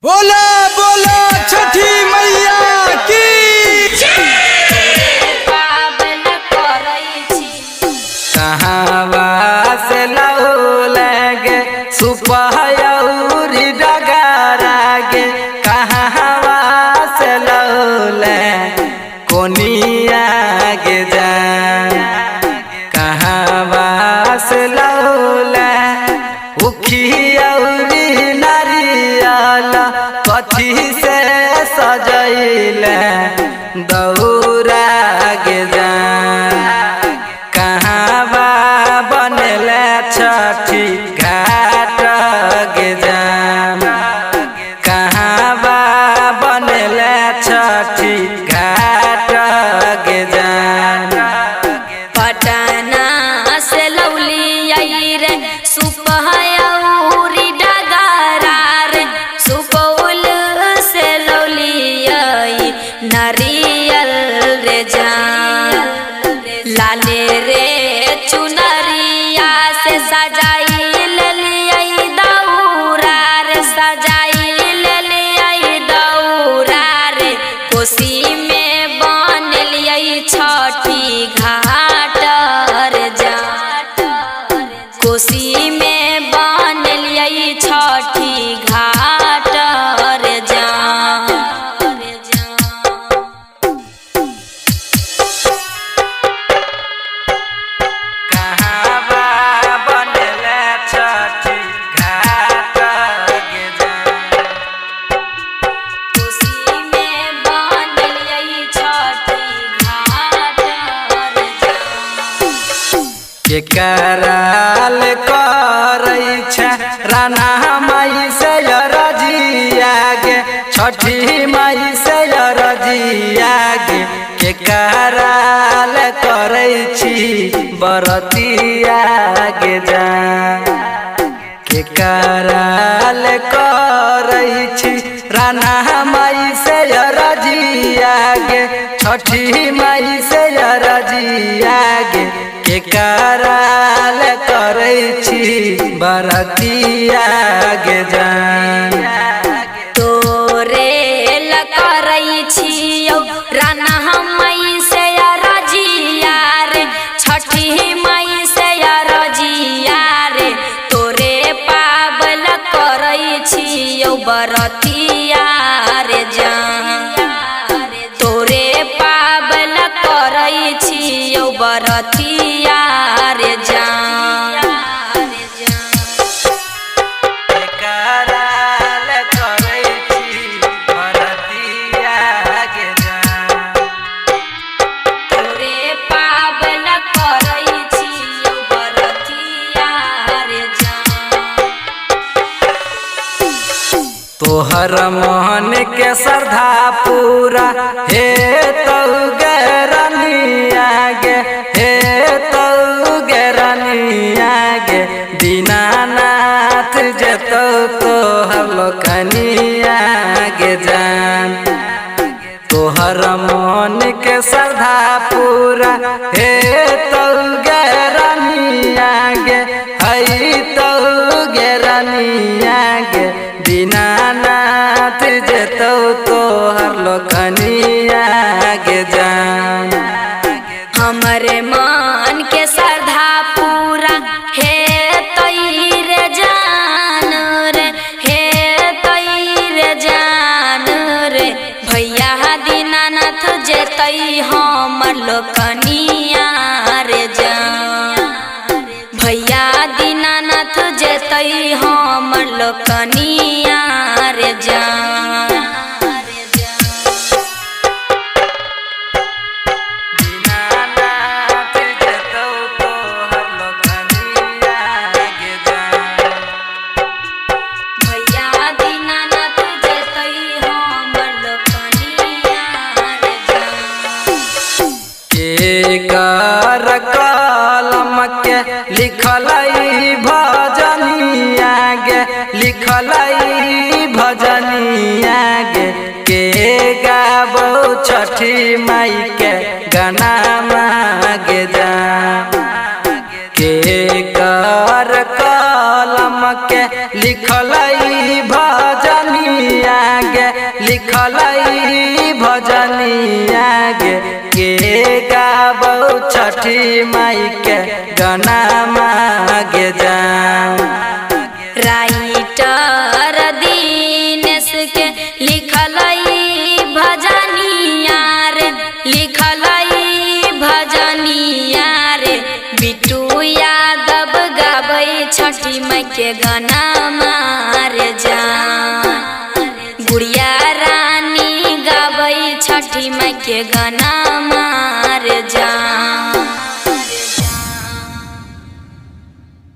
बोला बोला छठी मैया की कहाँ से लगे सुपहरी डगरागे कहाँ से लौले कोनिया गे जा कहाँ से लौले उखियौरी नारियल कथी से सजैले दौरा गे जा छठी घाट गे जाम कहाँ बनले छठी घाट गे जाम पटना से लौली आई रे सुपहरी डगरा रे सुपौल से लौली आई नारियल रे जान लाले रे चुनरिया से सजाई लिया दौरा रे सजाई लिया दौरा रे कोसी में बन लिया छठी घाट रे जा कोसी में बन लिया छठी घाट रे जा कराल करै छै राना माई से रजिया गे छठी माई से रजिया गे के कराल करै छी बरतिया गे जा के कराल करै छी राना माई से रजिया गे छठी माई से रजिया गे के कराल करै छी बरतिया गे जान तोरे ल करै छियौ राना माई से रजिया रे छठी माई से रजिया रे तोरे पाबल करै छियौ बरतिया रे जान तोरे पाबल करै छियौ बरतिया रे जान कराल करै छी बरतिया गे जान तोरे पाबल करै छियौ बरतिया रे जान तोहर मोहन के श्रद्धा पूरा हे तौ गरनिया गे हे तौ गरनिया गे दीनानाथ जतौ तोहर लोकनिया गे जान तोहर मोहन के श्रद्धा पूरा हे तौ गरनिया गे हई तौ गरनिया गे दीनानाथ जतौ तोहर लोकनिया गे जान हमरे मन के श्रद्धा पूरा हे तैर जान रे हे तैर जान रे भैया दीनानाथ जेतै हमर लोकनिया रे जान भैया दीनानाथ जेतै हमर लोकनिया रे जान दीनानाथ जतौ तोहर लोकनिया गे जान भैया दीनानाथ जेतै हमर लोकनिया रे जान के कर कलम के लिखलै भजनिया गे लिखलै भजनिया गे के गाबौ छठी माई के गाना गे जा के कर कलम के लिखलै भजनिया लिखलई भजनिया गे के गाबो छठी माई के गाना मागे जान। राइटर दीनेश के लिखलई भजनिया रे लिखलई भजनिया रे बिट्टू यादव गाबै छठी माई के गाना मारे जान। गुड़िया रानी गाबै छठी माई के गाना।